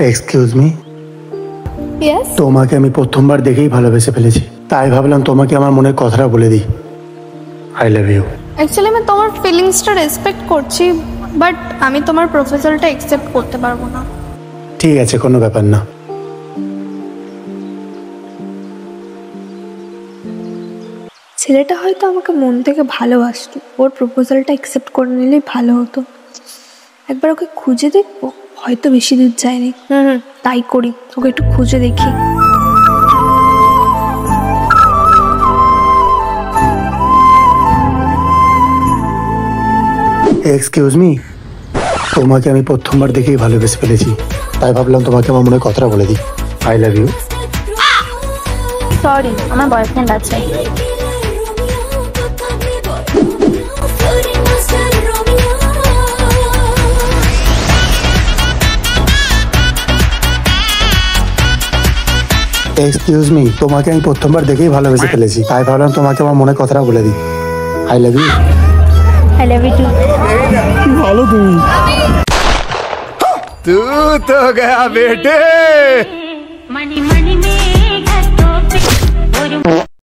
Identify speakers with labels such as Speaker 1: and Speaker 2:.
Speaker 1: Excuse me,
Speaker 2: yes.
Speaker 1: তোমাকে আমি প্রথমবার দেখেই ভালোবেসে ফেলেছি, তাই ভাবলাম তোমাকে আমার মনের কথাটা বলে দিই। I love you.
Speaker 2: অ্যাকচুয়ালি আমি তোমার ফিলিংসটা রেসপেক্ট করছি, বাট আমি তোমার প্রপোজালটা অ্যাকসেপ্ট করতে পারবো না।
Speaker 1: ঠিক আছে, কোনো ব্যাপার না।
Speaker 2: ছেলেটা হয়তো আমাকে মন থেকে ভালোবাসতো, ওর প্রপোজালটা অ্যাকসেপ্ট করে নিলেই ভালো হতো। একবার ওকে খুঁজে দেখবো, হয়তো বেশি দূর যায়নি। তাই করি, ওকে একটু খুঁজে দেখি।
Speaker 1: এক্সকিউজ মি, তোমাকে আমি প্রথমবার দেখেই ভালোবেসে ফেলেছি, তাই ভাবলাম তোমাকে আমার মনের কথাটা বলে দিই। I love you.
Speaker 2: সরি, আমার বয়ফ্রেন্ড আছে।
Speaker 1: এক্সকিউজ মি, তোমাকে আমি প্রথমবার দেখেই ভালোবেসে ফেলেছি, তাই ভাবলাম তোমাকে আমার মনের কথাটা বলে দিই। I love you.
Speaker 2: I love you too.
Speaker 1: কি ভালো তুমি।
Speaker 3: तू तो गया बेटे।